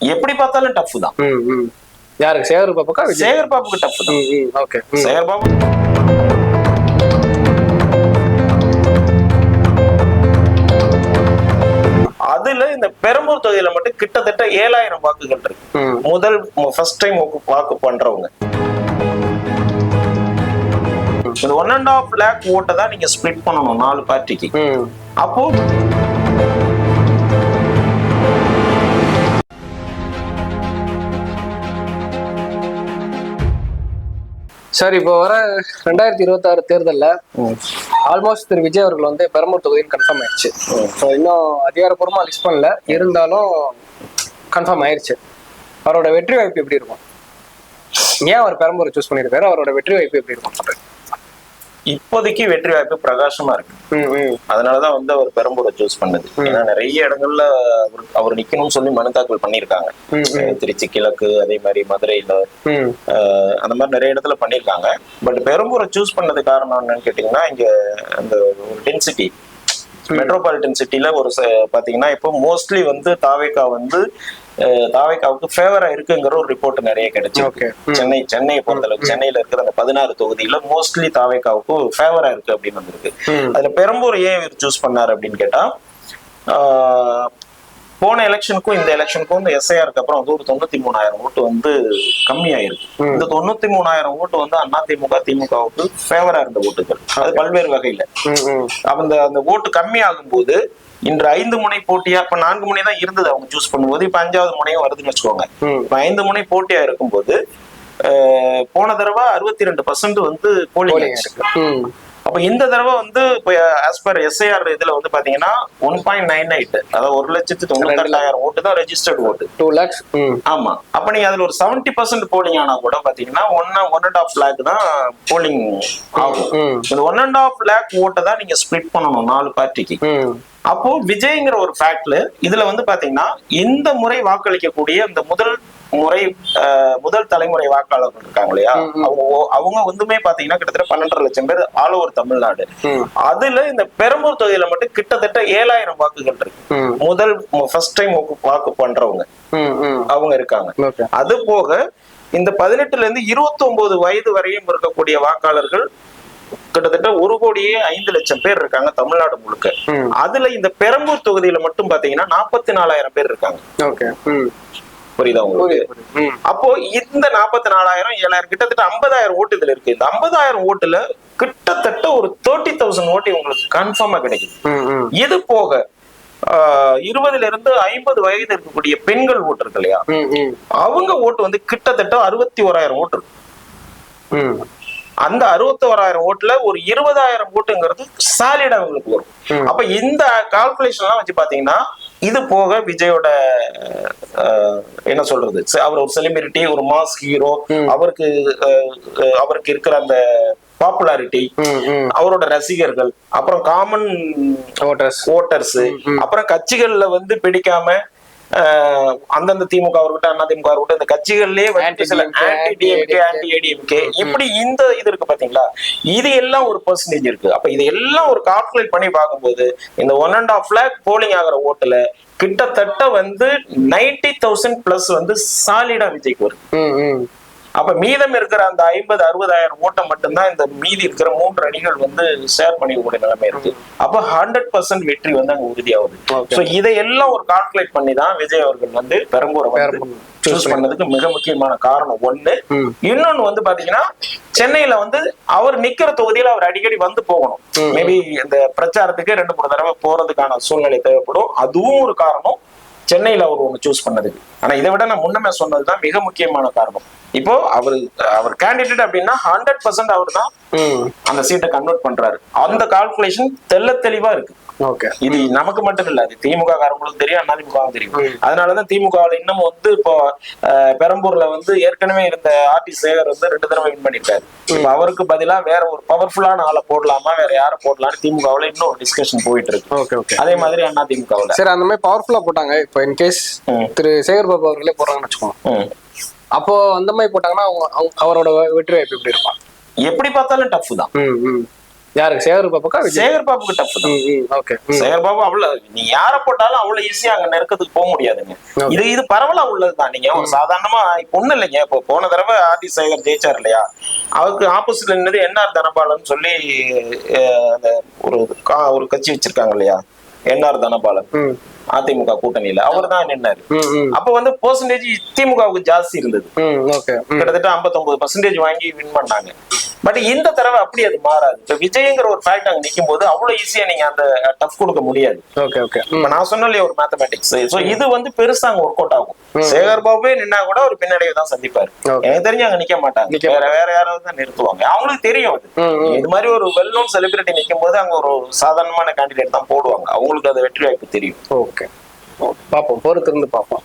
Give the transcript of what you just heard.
எப்படி பார்த்தாலும் டஃப் தான். யாருக்கு? சேகர் பாபுக்கா? சேகர் பாபுக்கு டஃப் தான். ஓகே. சேகர் பாபு அதுல இந்த பெரம்பூர் தொகுதியில மட்டும் கிட்டத்தட்ட 7000 வாக்குகள் இருக்கு. முதல் ஃபர்ஸ்ட் டைம் வாக்கு பண்றவங்க இந்த 1.5 lakh ஓட்டை தான் நீங்க ஸ்பிளிட் பண்ணணும் 4 பார்ட்டிக்கு. அப்போ சார், இப்போ வர 2026 தேர்தல்ல ஆல்மோஸ்ட் திரு விஜய் அவர்கள் வந்து பெரம்பூர் தொகுதியில் கன்ஃபார்ம் ஆயிடுச்சு. இன்னும் அதிகாரப்பூர்வமா லிஸ்ட் பண்ணல, இருந்தாலும் கன்ஃபார்ம் ஆயிடுச்சு. அவரோட வெற்றி வாய்ப்பு எப்படி இருக்கும்? ஏன் அவர் பெரம்பூரை சூஸ் பண்ணிருக்காரு? அவரோட வெற்றி வாய்ப்பு எப்படி இருக்கும்? இப்போதைக்கு வெற்றி வாய்ப்பு பிரகாசமா இருக்கு. அதனாலதான் வந்து அவர் பெரம்பூரை சூஸ் பண்ணது. ஏன்னா நிறைய இடங்கள்ல அவர் நிக்கணும்னு சொல்லி மனு தாக்கல் பண்ணிருக்காங்க. திருச்சி கிழக்கு, அதே மாதிரி மதுரையில, அந்த மாதிரி நிறைய இடத்துல பண்ணிருக்காங்க. பட் பெரம்பூரை சூஸ் பண்ணது காரணம் என்னன்னு கேட்டீங்கன்னா, இங்க அந்த ஒரு டென்சிட்டி, மெட்ரோபாலிட்டன் சிட்டில ஒரு பாத்தீங்கன்னா இப்போ மோஸ்ட்லி வந்து தாவேக்காவுக்கு ஃபேவரா இருக்குங்கிற ஒரு ரிப்போர்ட் நிறைய கிடைச்சு. சென்னையை பொறுத்தளவுக்கு சென்னையில இருக்கிற அந்த 16 தொகுதியில மோஸ்ட்லி தாவேக்காவுக்கு ஃபேவரா இருக்கு அப்படின்னு வந்திருக்கு. அதுல பெரம்பூர் ஏன் இவர் சூஸ் பண்ணாரு அப்படின்னு கேட்டா, போன எலெக்ஷனுக்கும் இந்த எலெக்ஷனுக்கும் இந்த எஸ்ஐஆருக்கு அப்புறம் வந்து ஒரு 93,000 ஓட்டு வந்து கம்மியாயிருக்கு. இந்த 93,000 ஓட்டு வந்து அதிமுக திமுகவுக்கு ஃபேவரா இருந்த ஓட்டுகள். அது பல்வேறு வகையில அந்த ஓட்டு கம்மி ஆகும் போது இன்று 5 முனை போட்டியா, இப்ப 4 முனை தான் இருந்தது அவங்க சூஸ் பண்ணும்போது, இப்ப 5வது முனையும் வருதுன்னு வச்சுக்கோங்க. இப்ப 5 முனை போட்டியா இருக்கும்போது போன தடவை 62% வந்து போலிங் இருக்கு. அப்ப இந்த தடவை வந்து இப்ப ஆஸ் பர் எஸ்ஐஆர் இதுல வந்து பாத்தீங்கன்னா 1.98, அதாவது 1,92,000 ஓட்டு தான் ரெஜிஸ்டர்ட் ஓட்டு. 2 lakhs. ஆமா. அப்ப நீங்க அதுல ஒரு 70% போலிங் ஆனா கூட பாத்தீங்கன்னா 1.5 lakh தான் போலிங் ஆகும். இந்த 1.5 lakh ஓட்டை தான் நீங்க ஸ்பிளிட் பண்ணணும் 4 பார்ட்டிக்கு. அப்போ விஜய்ங்கிற ஒரு ஃபேக்ட்ல இதுல வந்து பாத்தீங்கன்னா இந்த முறை வாக்களிக்கக்கூடிய இந்த முதல் தலைமுறை வாக்காளர்கள் இருக்காங்க இல்லையா, அவங்க வந்துமே பாத்தீங்கன்னா கிட்டத்தட்ட 12.5 லட்சம் பேர் ஆல் ஓவர் தமிழ்நாடு. அதுல இந்த பெரம்பூர் தொகுதியில மட்டும் கிட்டத்தட்ட 7000 வாக்குகள் இருக்கு. முதல் ஃபர்ஸ்ட் டைம் வாக்கு பண்றவங்க அவங்க இருக்காங்க. அது போக இந்த 18ல இருந்து 29 வயது வரையும் இருக்கக்கூடிய வாக்காளர்கள் கிட்டத்தட்ட 1,05,00,000 பேர் இருக்காங்க தமிழ்நாடு முழுக்க. அதுல இந்த பெரம்பூர் தொகுதியில மட்டும் பாத்தீங்கன்னா 44,000 பேர் இருக்காங்க. புரியுதா உங்களுக்கு? அப்போ இந்த 44,000 7,000 கிட்டத்தட்ட 50,000 ஓட்டு இதுல இருக்கு. இந்த 50,000 ஓட்டுல கிட்டத்தட்ட ஒரு 30,000 ஓட்டு உங்களுக்கு கன்ஃபார்மா கிடைக்குது. இது போக 20ல இருந்து 50 வயது இருக்கக்கூடிய பெண்கள் ஓட்டு இருக்கு இல்லையா, அவங்க ஓட்டு வந்து கிட்டத்தட்ட 61,000 ஓட்டு இருக்கு. அந்த 61,000 ஓட்டுல ஒரு 20,000 ஓட்டுங்கிறது சாலிடா அவங்களுக்கு வரும். அப்ப இந்த கால்குலேஷன் எல்லாம் வச்சு பாத்தீங்கன்னா, இது போக விஜயோட என்ன சொல்றது, அவர் ஒரு செலிபிரிட்டி, ஒரு மாஸ் ஹீரோ, அவருக்கு இருக்கிற அந்த பாப்புலாரிட்டி, அவரோட ரசிகர்கள், அப்புறம் காமன் ஓட்டர்ஸ், அப்புறம் கட்சிகள்ல வந்து பிடிக்காம அந்தந்த திமுக இருக்கட்டும் அதிமுக இருக்கட்டும், இந்த கட்சிகள்லயே வந்து சில ஆன்டி டிஎம்கே ஆன்டி ஏடிஎம்கே இப்படி இந்த இது இருக்கு பாத்தீங்களா, இது எல்லாம் ஒரு பெர்சன்டேஜ் இருக்கு. அப்ப இது எல்லாம் ஒரு கால்குலேட் பண்ணி பார்க்கும்போது இந்த 1.5 lakh போலிங் ஆகிற ஓட்டுல கிட்டத்தட்ட வந்து 90,000 பிளஸ் வந்து சாலிடா விஜய்க்கு வருது. அப்ப மீதம் இருக்கிற அந்த 50,000-60,000 ஓட்டை மட்டும்தான் இந்த மீதி இருக்கிற 3 அணிகள் வந்து ஷேர் பண்ணிக்கூடிய நிலைமை இருக்கு. அப்ப 100% வெற்றி வந்து அங்க உறுதியாகுது. சோ இதையெல்லாம் ஒரு கால்குலேட் பண்ணி தான் விஜய் அவர்கள் வந்து பெரம்பூரை சூஸ் பண்ணதுக்கு மிக முக்கியமான காரணம் ஒண்ணு. இன்னொன்னு வந்து பாத்தீங்கன்னா, சென்னையில வந்து அவர் நிக்கிற தொகுதியில அவர் அடிக்கடி வந்து போகணும். மேபி இந்த பிரச்சாரத்துக்கு 2-3 தடவை போறதுக்கான சூழ்நிலை தேவைப்படும். அதுவும் ஒரு காரணம் சென்னையில அவர் ஒண்ணு சூஸ் பண்ணதுக்கு. ஆனா இதை விட நான் முன்னமே சொன்னதுதான் மிக முக்கியமான காரணம். இப்போ அவர் கேண்டிடேட் அப்படின்னா 100% அவர் தான் அந்த சீட்டை கன்வெர்ட் பண்றாரு. அந்த கால்குலேஷன் தெளிவா இருக்கு. இது நமக்கு மட்டும் இல்ல, அது திமுக காரங்களுக்கும் தெரியும், அதிமுகவும் தெரியும். அதனாலதான் திமுகவில் இன்னும் வந்து இப்போ பெரம்பூர்ல வந்து ஏற்கனவே இருந்த ஆர்டி சேகர் வந்து 2 தடவை வின் பண்ணிருக்காரு. இப்ப அவருக்கு பதிலா வேற ஒரு பவர்ஃபுல்லான ஆளை போடலாமா, வேற யாரை போடலாம்னு திமுகவுல இன்னும் ஒரு டிஸ்கஷன் போயிட்டு இருக்கு. அதே மாதிரி அதிமுகவுல சரி அந்த மாதிரி பவர்ஃபுல்லா போட்டாங்க. இப்போ இன்கேஸ் திரு சேகர் பாபு அவர்களே போடுறாங்கன்னு வச்சுக்கோங்க, அப்போ அந்த மாதிரி போட்டாங்கன்னா அவரோட வெற்றி வாய்ப்பு எப்படி இருக்கும்? எப்படி பார்த்தாலும் டஃப் தான். யாருக்கு சேகர் பாபுக்கா விஜய்? சேகர் பாபுக்கு டஃப் தான். ஓகே. சேகர் பாபு அவ்வளவு நீ யார போட்டாலும் அவ்வளவு ஈஸியா அங்க நெருக்கத்துக்கு போக முடியாதுங்க. இது பரவலா உள்ளதுதான். நீங்க ஒரு சாதாரணமா இப்ப ஒண்ணு இல்லைங்க. இப்போ போன தடவை ஆதி சேகர் ஜெயிச்சார் இல்லையா, அவருக்கு ஆப்போசிட்ல நின்னது என்ஆர் தனபாலன் சொல்லி அந்த ஒரு கட்சி வச்சிருக்காங்க இல்லையா, என்ஆர் தனபாலன் அதிமுக கூட்டணியில அவர் தான் நின்னாரு. அப்ப வந்து பெர்சன்டேஜ் திமுகவுக்கு ஜாஸ்தி இருந்தது. கிட்டத்தட்ட 59% வாங்கி வின் பண்ணாங்க. பட் இந்த தடவை அப்படி அது மாறாது. இப்ப விஜய்ங்கிற ஒரு ஃபேக்ட் அங்க நிக்கும் போது அவ்வளவு ஈஸியா நீங்க அந்த டஃப் கொடுக்க முடியாது. இப்ப நான் சொன்னேன் ஒரு மேத்தமேட்டிக்ஸ். சோ இது வந்து பெருசா அங்க ஒர்க் அவுட் ஆகும். சேகர் பாபுவே நின்னா கூட ஒரு பின்னடைவை தான் சந்திப்பாரு. எனக்கு தெரிஞ்சு அங்க நிக்க மாட்டாங்க, வேற யாராவது தான் நிறுத்துவாங்க. அவங்களுக்கு தெரியும் அது. இது மாதிரி ஒரு வெல் நோன் செலிபிரிட்டி நிக்கும் போது அங்க ஒரு சாதாரணமான கேண்டிடேட் தான் போடுவாங்க. அவங்களுக்கு அது வெற்றி வாய்ப்பு தெரியும். ஓகே, பாப்போம், பொறுத்திருந்து பாப்போம்.